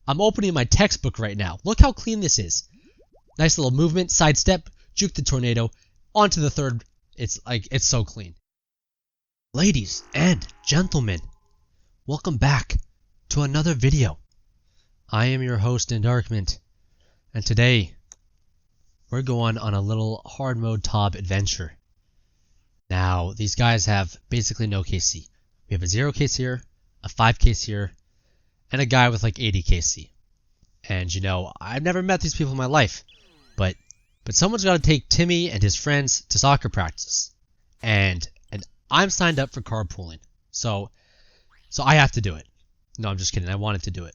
I'm opening my textbook right now. Look how clean this is. Nice little movement, sidestep, juke the tornado, onto the third. It's so clean. Ladies and gentlemen, welcome back to another video. I am your host Endarkment, and today we're going on a little hard mode ToB adventure. Now, these guys have basically no KC. We have a 0 KC here, a 5 KC here, and a guy with like 80 KC. And you know, I've never met these people in my life, but someone's got to take Timmy and his friends to soccer practice, and I'm signed up for carpooling, so I have to do it. No, I'm just kidding. I wanted to do it.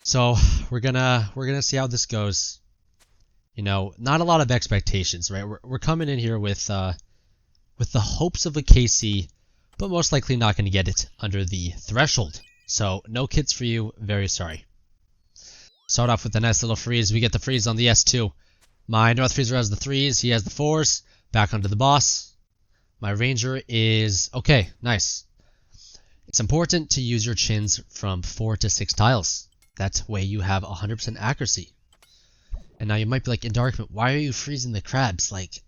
So we're gonna see how this goes. You know, not a lot of expectations, right? We're coming in here with the hopes of a KC, but most likely not going to get it under the threshold. So no kits for you. Very sorry. Start off with a nice little freeze. We get the freeze on the S2. My North Freezer has the 3s. He has the 4s. Back onto the boss. My Ranger is okay. Nice. It's important to use your chins from 4 to 6 tiles. That way you have 100% accuracy. And now you might be like, Endarkment, why are you freezing the crabs? Like,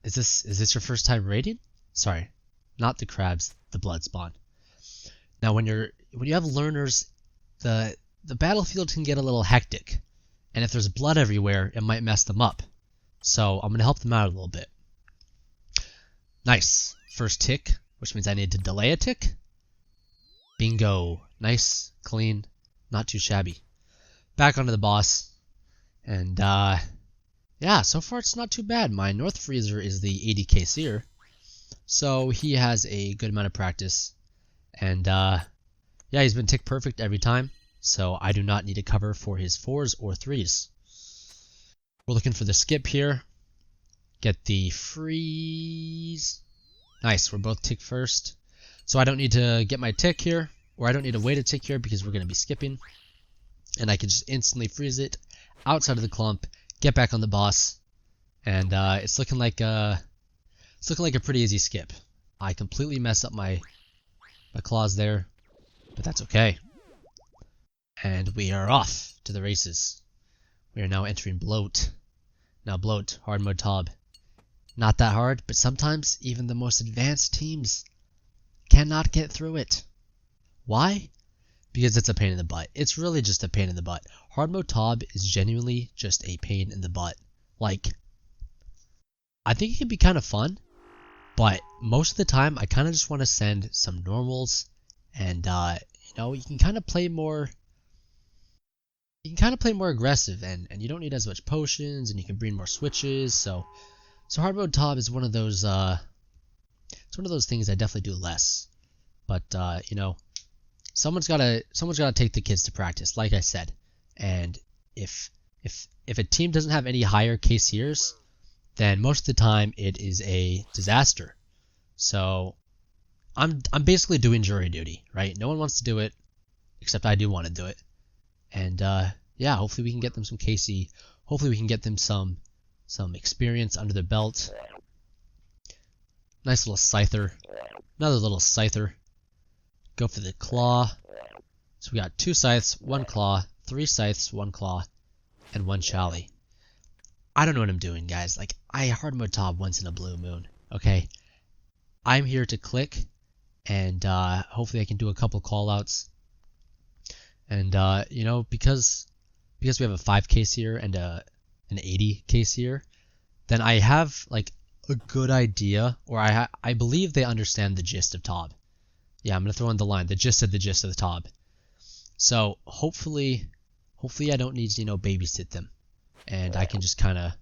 is this your first time raiding? Sorry, not the crabs, the blood spawn. Now when you have learners, the battlefield can get a little hectic, and if there's blood everywhere, it might mess them up. So I'm gonna help them out a little bit. Nice. First tick, which means I need to delay a tick. Bingo. Nice, clean, not too shabby. Back onto the boss. And yeah, so far it's not too bad. My North Freezer is the 80 KC'er, so he has a good amount of practice. And yeah, he's been tick perfect every time, so I do not need to cover for his 4s or 3s. We're looking for the skip here. Get the freeze. Nice, we're both tick first. So I don't need to get my tick here, or I don't need to wait a tick here because we're going to be skipping. And I can just instantly freeze it outside of the clump, get back on the boss, and it's looking like a pretty easy skip. I completely messed up my claws there, but that's okay. And we are off to the races. We are now entering Bloat. Now Bloat, hard mode ToB. Not that hard, but sometimes even the most advanced teams cannot get through it. Why? Because it's a pain in the butt. It's really just a pain in the butt. Hard mode ToB is genuinely just a pain in the butt. Like, I think it can be kind of fun, but most of the time I kind of just want to send some normals, and you know, you can kind of play more. You can kind of play more aggressive, and you don't need as much potions, and you can bring more switches. So hard mode ToB is one of those. It's one of those things I definitely do less, but you know. Someone's gotta take the kids to practice, like I said. And if a team doesn't have any higher KC'ers, then most of the time it is a disaster. So I'm basically doing jury duty, right? No one wants to do it, except I do want to do it. And yeah, hopefully we can get them some KC. Hopefully we can get them some experience under their belt. Nice little scyther. Another little scyther. Go for the claw. So we got 2 scythes, 1 claw, 3 scythes, 1 claw, and 1 chally. I don't know what I'm doing, guys. Like, I hard mode ToB once in a blue moon. Okay, I'm here to click, and hopefully I can do a couple callouts. And you know, because we have a 5 KC'er and an 80 KC'er, then I have like a good idea, or I believe they understand the gist of ToB. Yeah, I'm gonna throw in the line, the gist of the ToB. So hopefully I don't need to, you know, babysit them, and I can just kind of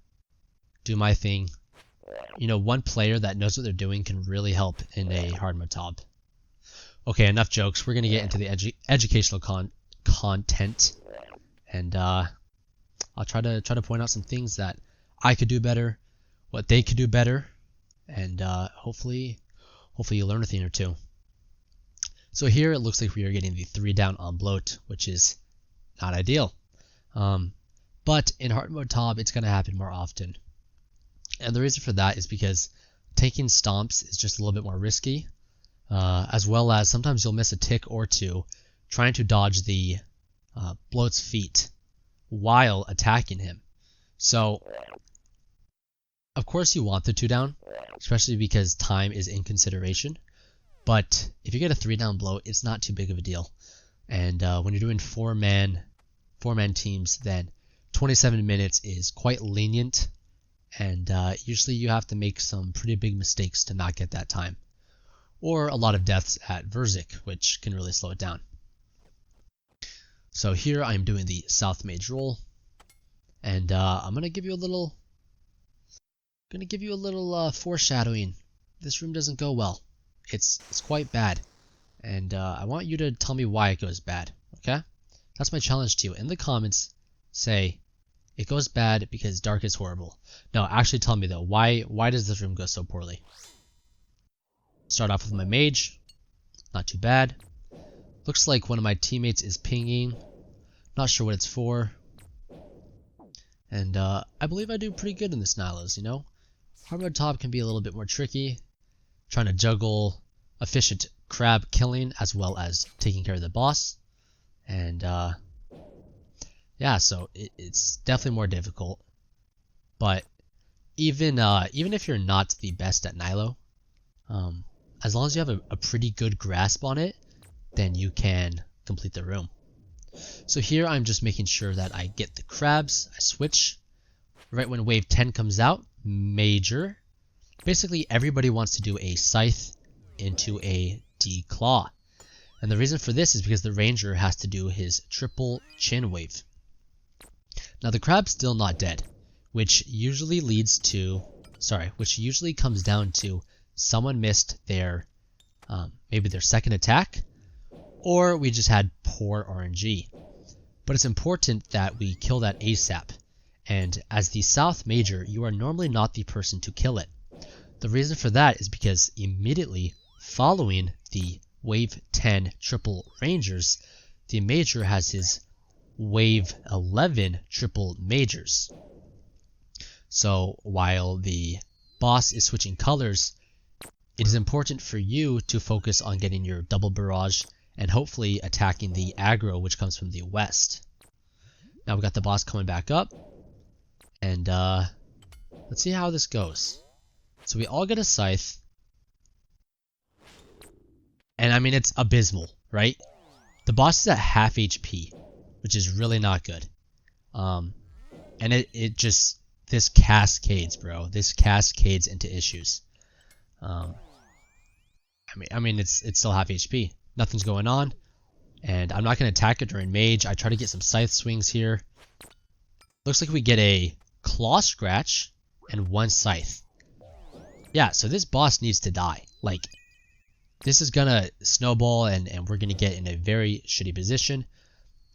do my thing. You know, one player that knows what they're doing can really help in a hard mode ToB. Okay, enough jokes. We're gonna get into the educational content, and I'll try to point out some things that I could do better, what they could do better, and hopefully you learn a thing or two. So here it looks like we are getting the 3 down on Bloat, which is not ideal. But in hard mode ToB, it's going to happen more often. And the reason for that is because taking stomps is just a little bit more risky, as well as sometimes you'll miss a tick or two trying to dodge the Bloat's feet while attacking him. So, of course you want the 2 down, especially because time is in consideration. But if you get a 3 down Bloat, it's not too big of a deal. And when you're doing 4-man teams, then 27 minutes is quite lenient. And usually you have to make some pretty big mistakes to not get that time. Or a lot of deaths at Verzik, which can really slow it down. So here I'm doing the South Mage roll. And I'm going to give you a little foreshadowing. This room doesn't go well. It's quite bad. And I want you to tell me why it goes bad, okay? That's my challenge to you. In the comments, say, it goes bad because dark is horrible. No, actually tell me though, why does this room go so poorly? Start off with my mage. Not too bad. Looks like one of my teammates is pinging. Not sure what it's for. And I believe I do pretty good in this Nylos, you know? Hard mode top can be a little bit more tricky. Trying to juggle efficient crab killing as well as taking care of the boss. And yeah, so it's definitely more difficult. But even if you're not the best at Nylo, as long as you have a pretty good grasp on it, then you can complete the room. So here I'm just making sure that I get the crabs. I switch right when wave 10 comes out. Major. Basically everybody wants to do a scythe into a declaw. And the reason for this is because the ranger has to do his triple chin wave. Now the crab's still not dead, which usually comes down to someone missed their maybe their second attack, or we just had poor RNG. But it's important that we kill that ASAP, and as the South Major, you are normally not the person to kill it. The reason for that is because immediately following the Wave 10 Triple Rangers, the Major has his Wave 11 Triple Majors. So while the boss is switching colors, it is important for you to focus on getting your double barrage and hopefully attacking the aggro which comes from the west. Now we got the boss coming back up, and let's see how this goes. So we all get a scythe, and I mean it's abysmal, right? The boss is at half HP, which is really not good. And it just, this cascades, bro. This cascades into issues. I mean it's still half HP. Nothing's going on, and I'm not going to attack it during mage. I try to get some scythe swings here. Looks like we get a claw scratch and 1 scythe. Yeah, so this boss needs to die. Like, this is gonna snowball, and we're gonna get in a very shitty position.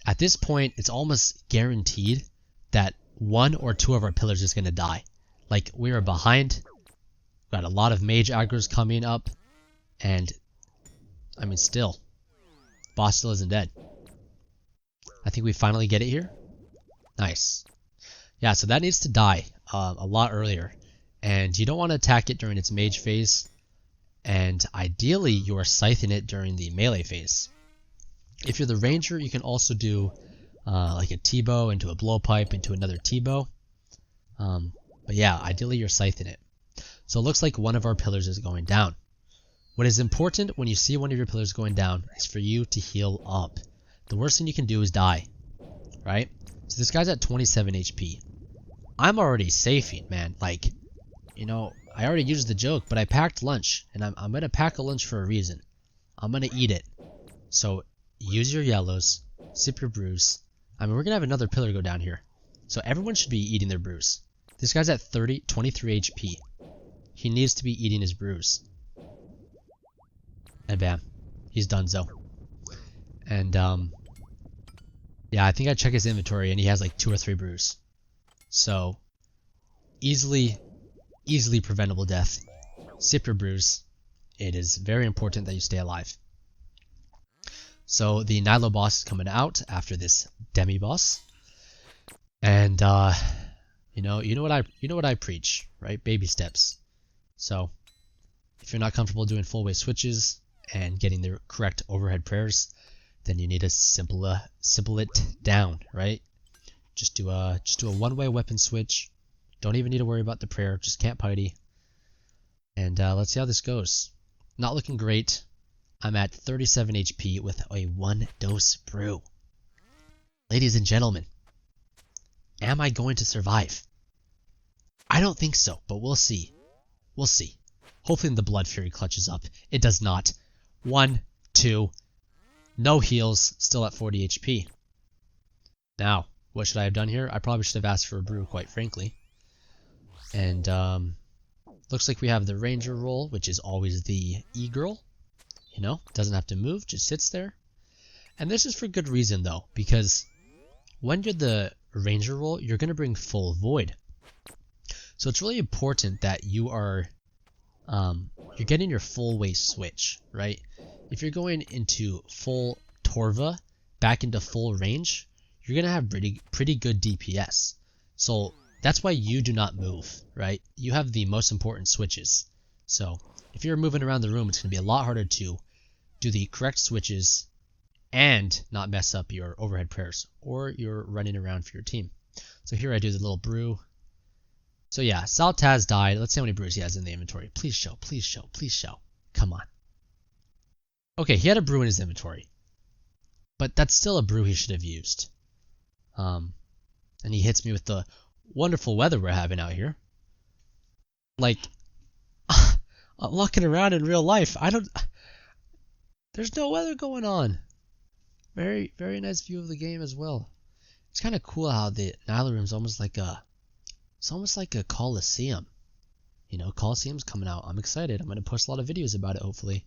At this point, it's almost guaranteed that 1 or 2 of our pillars is gonna die. Like, we are behind. We've got a lot of mage aggros coming up, and I mean, still, boss still isn't dead. I think we finally get it here. Nice. Yeah, so that needs to die a lot earlier, and you don't want to attack it during its mage phase, and ideally you are scything it during the melee phase. If you're the ranger, you can also do like a T-bow into a blowpipe into another T-bow. But yeah, ideally you're scything it. So it looks like one of our pillars is going down. What is important when you see one of your pillars going down is for you to heal up. The worst thing you can do is die, right? So this guy's at 27 HP. I'm already safing, man. Like, you know, I already used the joke, but I packed lunch, and I'm going to pack a lunch for a reason. I'm going to eat it. So use your yellows, sip your brews. I mean, we're going to have another pillar go down here. So everyone should be eating their brews. This guy's at 23 HP. He needs to be eating his brews. And bam, he's donezo. And yeah, I think I checked his inventory and he has like 2 or 3 brews. So easily preventable death. Sip your brews. It is very important that you stay alive. So the Nylo boss is coming out after this demi boss. And you know what I preach, right? Baby steps. So if you're not comfortable doing full wave switches and getting the correct overhead prayers, then you need to simple it down, right? Just do a one-way weapon switch. Don't even need to worry about the prayer. Just camp Piety. And let's see how this goes. Not looking great. I'm at 37 HP with a 1-dose brew. Ladies and gentlemen, am I going to survive? I don't think so, but we'll see. We'll see. Hopefully the Blood Fury clutches up. It does not. 1, 2, no heals, still at 40 HP. Now, what should I have done here? I probably should have asked for a brew, quite frankly. And looks like we have the Ranger role, which is always the E-girl. You know, doesn't have to move, just sits there. And this is for good reason, though, because when you're the Ranger role, you're going to bring full Void. So it's really important that you are you're getting your full way switch, right? If you're going into full Torva back into full range, you're going to have pretty good DPS. So that's why you do not move, right? You have the most important switches. So if you're moving around the room, it's going to be a lot harder to do the correct switches and not mess up your overhead prayers, or you're running around for your team. So here I do the little brew. So yeah, Saltaz died. Let's see how many brews he has in the inventory. Please show, please show, please show. Come on. Okay, he had a brew in his inventory, but that's still a brew he should have used. And he hits me with the wonderful weather we're having out here. Like, I'm looking around in real life. There's no weather going on. Very, very nice view of the game as well. It's kind of cool how the Nylo room is almost like a Coliseum. You know, Coliseum's coming out. I'm excited. I'm going to post a lot of videos about it, hopefully.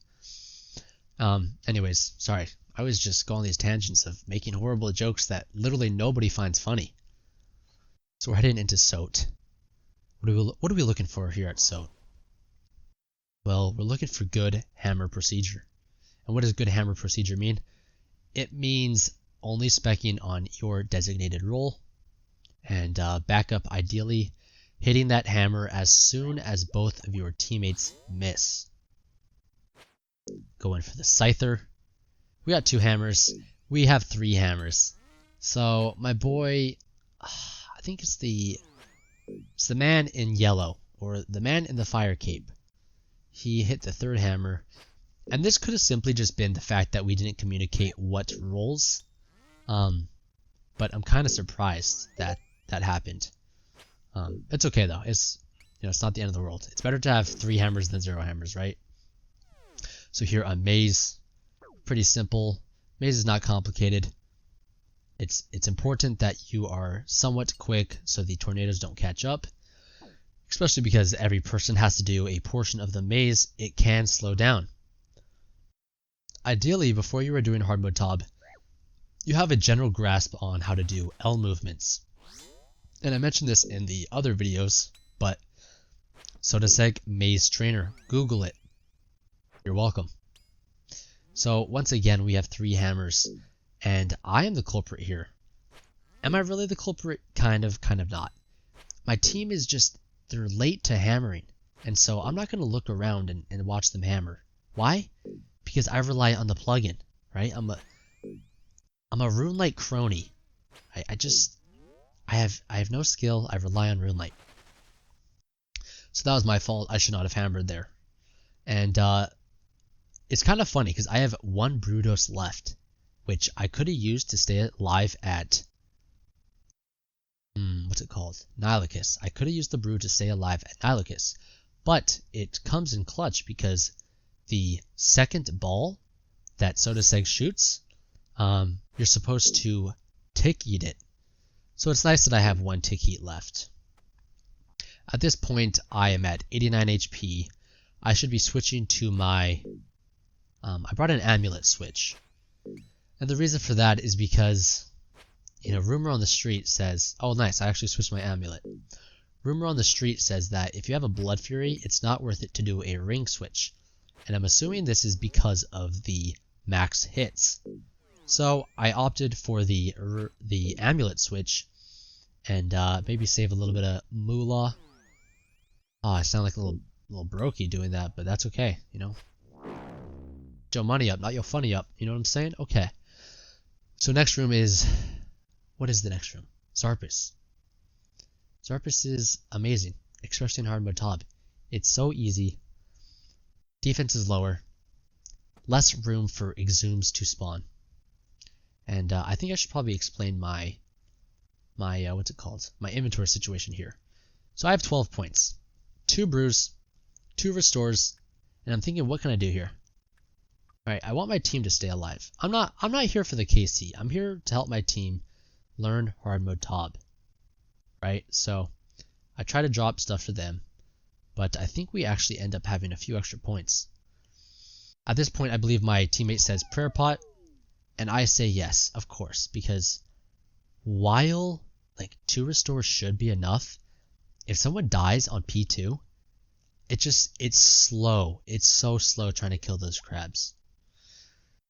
Anyways, sorry. I was just going on these tangents of making horrible jokes that literally nobody finds funny. So we're heading into Sot. What are we looking for here at Sot? Well, we're looking for good hammer procedure. And what does good hammer procedure mean? It means only speccing on your designated role, and backup ideally hitting that hammer as soon as both of your teammates miss. Going for the Scyther. We got 2 hammers. We have 3 hammers. So my boy, I think it's the man in yellow, or the man in the fire cape. He hit the 3rd hammer. And this could have simply just been the fact that we didn't communicate what roles. But I'm kind of surprised that that happened. It's okay though. It's not the end of the world. It's better to have 3 hammers than 0 hammers, right? So here on Maze, pretty simple. Maze is not complicated. It's important that you are somewhat quick so the tornadoes don't catch up. Especially because every person has to do a portion of the maze, it can slow down. Ideally, before you are doing hard mode ToB, you have a general grasp on how to do L movements. And I mentioned this in the other videos, but Sotetseg Maze Trainer, Google it. You're welcome. So once again, we have 3 hammers, and I am the culprit here. Am I really the culprit? Kind of not. My team is just, they're late to hammering, and so I'm not going to look around and watch them hammer. Why? Because I rely on the plugin, right? I'm a RuneLite crony. I have no skill. I rely on RuneLite. So that was my fault. I should not have hammered there. And it's kind of funny because I have 1 brew dose left, which I could have used to stay alive at what's it called? Nylocus. I could have used the brew to stay alive at Nylocus, but it comes in clutch because the second ball that Sotetseg shoots, you're supposed to tick eat it. So it's nice that I have 1 tick eat left. At this point, I am at 89 HP. I should be switching to my... I brought an amulet switch. And the reason for that is because, rumor on the street says... Oh, nice, I actually switched my amulet. Rumor on the street says that if you have a Blood Fury, it's not worth it to do a ring switch. And I'm assuming this is because of the max hits. So I opted for the amulet switch and maybe save a little bit of moolah. Oh, I sound like a little brokey doing that, but that's okay, Your money up, not your funny up. You know what I'm saying? Okay. So next room is, what is the next room? Xarpus. Xarpus is amazing, especially in hard mode ToB. It's so easy. Defense is lower. Less room for exhumes to spawn. And I think I should probably explain my what's it called? My inventory situation here. So I have 12 points. 2 brews, 2 restores, and I'm thinking, what can I do here? Alright, I want my team to stay alive. I'm not here for the KC. I'm here to help my team learn hard mode ToB. Right? So I try to drop stuff for them, but I think we actually end up having a few extra points. At this point, I believe my teammate says prayer pot, and I say yes, of course, because while like 2 restores should be enough, if someone dies on P2, it's slow. It's so slow trying to kill those crabs.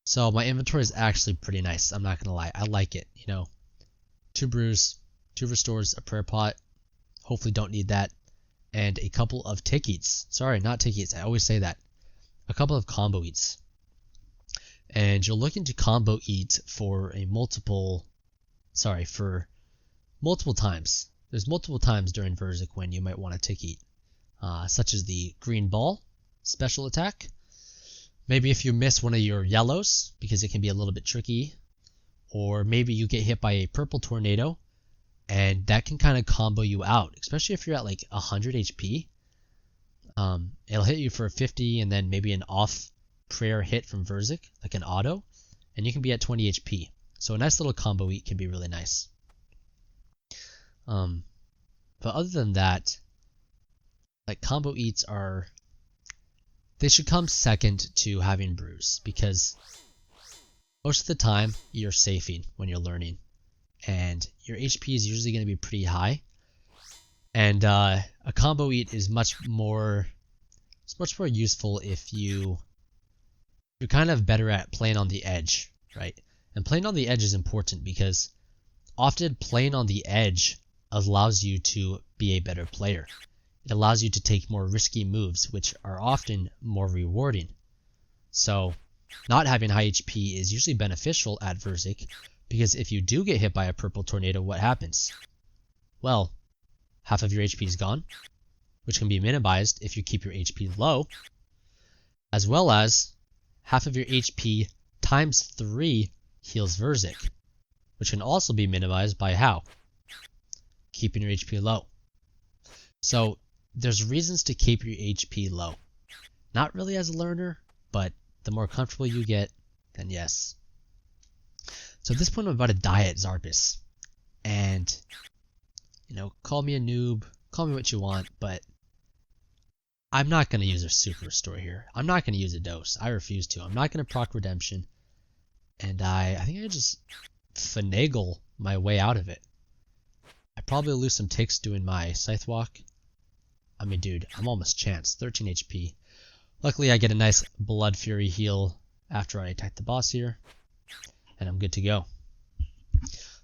So my inventory is actually pretty nice. I'm not gonna lie. I like it. 2 brews, 2 restores, a prayer pot. Hopefully don't need that. And a couple of tick eats. Sorry, not tick eats. I always say that. A couple of combo eats. And you're looking to combo eat for multiple times. There's multiple times during Verzik when you might want to tick eat. Such as the green ball, special attack. Maybe if you miss one of your yellows, because it can be a little bit tricky. Or maybe you get hit by a purple tornado, and that can kind of combo you out, especially if you're at like 100 HP. It'll hit you for 50 and then maybe an off prayer hit from Verzik, like an auto, and you can be at 20 HP. So a nice little combo eat can be really nice. But other than that, like combo eats they should come second to having brews, because most of the time you're safing when you're learning, and your HP is usually going to be pretty high. And a combo eat is much more useful if you're kind of better at playing on the edge, right? And playing on the edge is important because often playing on the edge allows you to be a better player. It allows you to take more risky moves, which are often more rewarding. So not having high HP is usually beneficial at Verzik, because if you do get hit by a purple tornado, what happens? Well, half of your HP is gone, which can be minimized if you keep your HP low, as well as half of your HP times 3 heals Verzik, which can also be minimized by how? Keeping your HP low. So there's reasons to keep your HP low. Not really as a learner, but the more comfortable you get, then yes. So at this point I'm about to die at Xarpus. And, call me a noob, call me what you want, but I'm not going to use a super restore here. I'm not going to use a dose. I refuse to. I'm not going to proc redemption. And I think I just finagle my way out of it. I probably lose some ticks doing my scythe walk. I mean, dude, I'm almost chance. 13 HP. Luckily, I get a nice Blood Fury heal after I attack the boss here. And I'm good to go.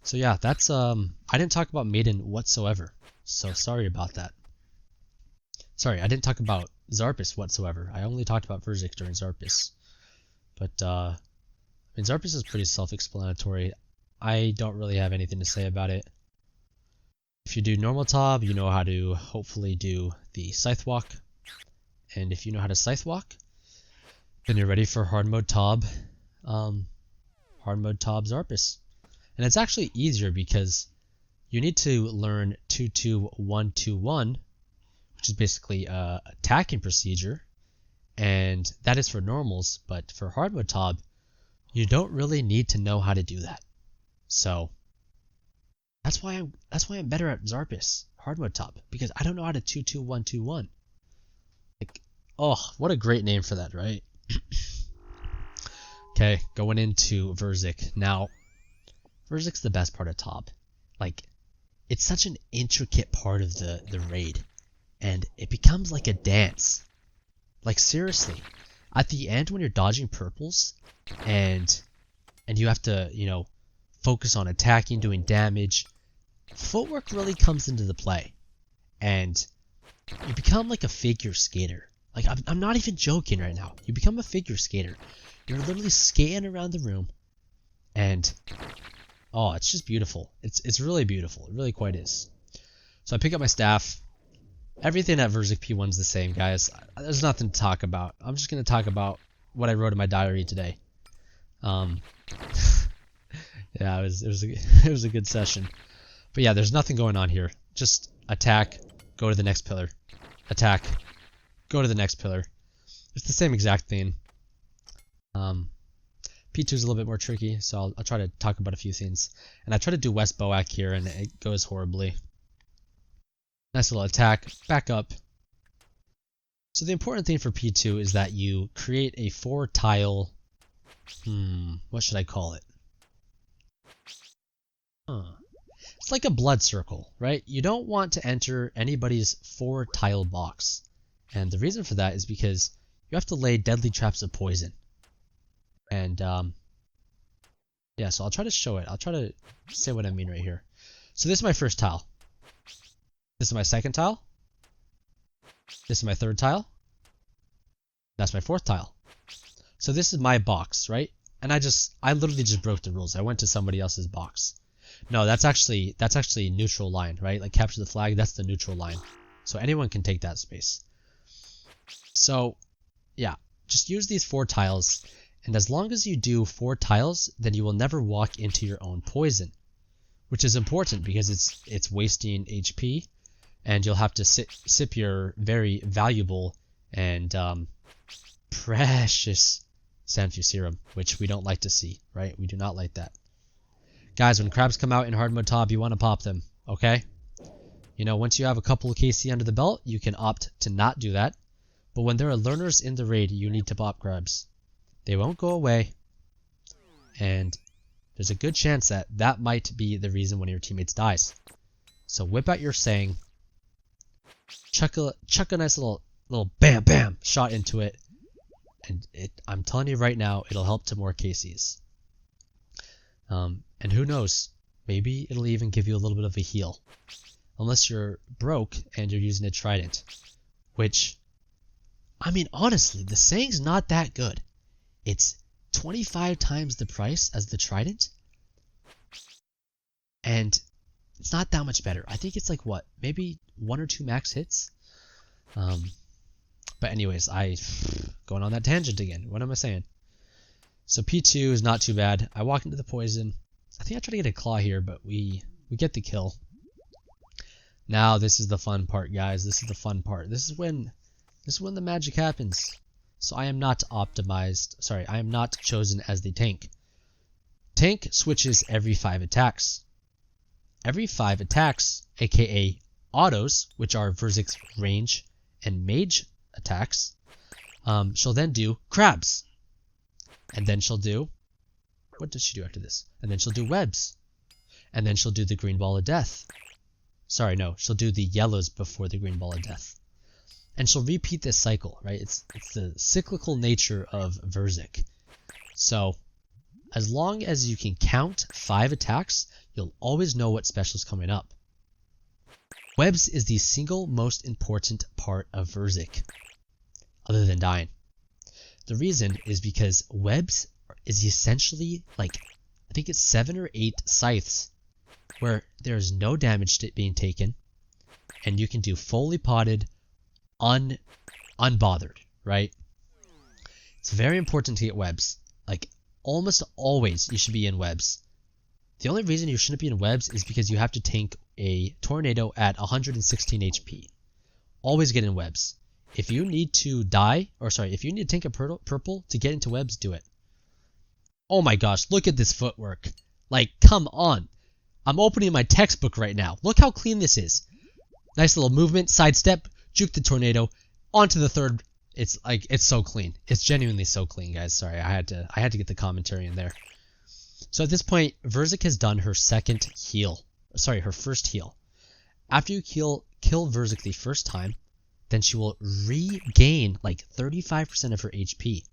So yeah, that's, I didn't talk about Maiden whatsoever. So sorry about that. Sorry, I didn't talk about Xarpus whatsoever. I only talked about Verzik during Xarpus. But, I mean, Xarpus is pretty self-explanatory. I don't really have anything to say about it. If you do normal ToB, you know how to hopefully do the scythe walk. And if you know how to scythe walk, then you're ready for hard mode ToB. Hard mode ToB Xarpus. And it's actually easier because you need to learn 2-2-1-2-1, which is basically a attacking procedure, and that is for normals. But for hard mode ToB, you don't really need to know how to do that. So that's why I'm better at Xarpus hard mode ToB, because I don't know how to 2-2-1-2-1. Like, oh, what a great name for that, right? Okay, going into Verzik. Now, Verzik's the best part of ToB. Like, it's such an intricate part of the raid, and it becomes like a dance. Like, seriously, at the end when you're dodging purples, and you have to, focus on attacking, doing damage, footwork really comes into the play, and you become like a figure skater. Like, I'm not even joking right now. You become a figure skater. You're literally skating around the room, And oh, it's just beautiful. It's really beautiful. It really quite is. So I pick up my staff. Everything at Verzik P1's the same, guys. There's nothing to talk about. I'm just gonna talk about what I wrote in my diary today. Yeah, it was a good session. But yeah, there's nothing going on here. Just attack, go to the next pillar. Attack, go to the next pillar. It's the same exact thing. P2 is a little bit more tricky, so I'll try to talk about a few things. And I try to do West Boac here, and it goes horribly. Nice little attack, back up. So the important thing for P2 is that you create a 4-tile, what should I call it? It's like a blood circle, right? You don't want to enter anybody's 4-tile box. And the reason for that is because you have to lay deadly traps of poison. And yeah, so I'll try to show it. I'll try to say what I mean right here. So this is my first tile. This is my second tile. This is my third tile. That's my fourth tile. So this is my box, right? And I literally just broke the rules. I went to somebody else's box. No, that's actually neutral line, right? Like capture the flag, that's the neutral line. So anyone can take that space. So yeah, just use these 4 tiles. And as long as you do 4 tiles, then you will never walk into your own poison, which is important because it's wasting HP, and you'll have to sip your very valuable and precious Sanfu serum, which we don't like to see, right? We do not like that. Guys, when crabs come out in hard mode ToB, you want to pop them, okay? You know, once you have a couple of KC under the belt, you can opt to not do that. But when there are learners in the raid, you need to pop crabs. They won't go away, and there's a good chance that that might be the reason one of your teammates dies. So whip out your saying, chuck a nice little bam bam shot into it, and I'm telling you right now, it'll help to more KCs. And who knows, maybe it'll even give you a little bit of a heal, unless you're broke and you're using a trident, which, I mean, honestly, the saying's not that good. It's 25 times the price as the trident, and it's not that much better. I think it's like, what, maybe 1 or 2 max hits? But anyways, going on that tangent again. What am I saying? So P2 is not too bad. I walk into the poison. I think I try to get a claw here, but we get the kill. Now this is the fun part, guys. This is the fun part. This is when the magic happens. So I am not optimized. Sorry, I am not chosen as the tank. Tank switches every 5 attacks. Every 5 attacks, aka autos, which are Verzik's range and mage attacks, she'll then do crabs. And then she'll do, what does she do after this? And then she'll do webs. And then she'll do the green ball of death. Sorry, no, she'll do the yellows before the green ball of death. And she'll repeat this cycle, right? It's the cyclical nature of Verzik. So as long as you can count 5 attacks, you'll always know what special is coming up. Webs is the single most important part of Verzik, other than dying. The reason is because webs is essentially like, I think it's 7 or 8 scythes where there's no damage being taken, and you can do fully potted, unbothered, right? It's very important to get webs. Like, almost always you should be in webs. The only reason you shouldn't be in webs is because you have to tank a tornado at 116 HP. Always get in webs. If you need to die, or sorry, if you need to tank a purple to get into webs, do it. Oh my gosh, look at this footwork. Like, come on. I'm opening my textbook right now. Look how clean this is. Nice little movement, sidestep, juke the tornado, onto the third. It's like, it's so clean. It's genuinely so clean, guys. Sorry, I had to get the commentary in there. So at this point, Verzik has done her second heal. Sorry, her first heal. After you kill Verzik the first time, then she will regain like 35% of her HP.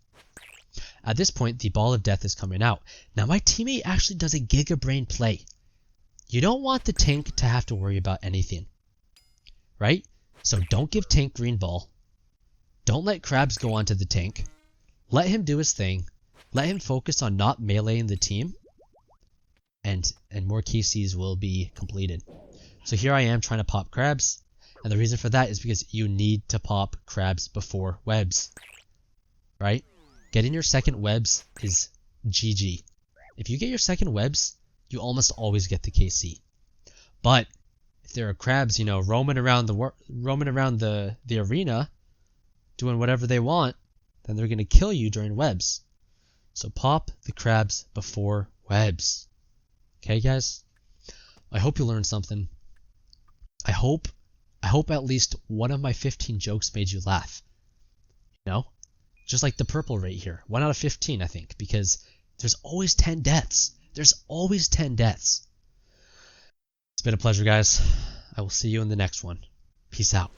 At this point, the ball of death is coming out. Now my teammate actually does a Giga Brain play. You don't want the tank to have to worry about anything, right? So don't give tank green ball. Don't let crabs go onto the tank. Let him do his thing. Let him focus on not meleeing the team. and more KCs will be completed. So here I am trying to pop crabs, and the reason for that is because you need to pop crabs before webs, right? Getting your second webs is GG. If you get your second webs, you almost always get the KC. But if there are crabs, you know, roaming around the arena, doing whatever they want, then they're gonna kill you during webs. So pop the crabs before webs. Okay, guys? I hope you learned something. I hope at least one of my 15 jokes made you laugh. You know? Just like the purple rate here. 1 out of 15, I think, because there's always 10 deaths. There's always 10 deaths. It's been a pleasure, guys. I will see you in the next one. Peace out.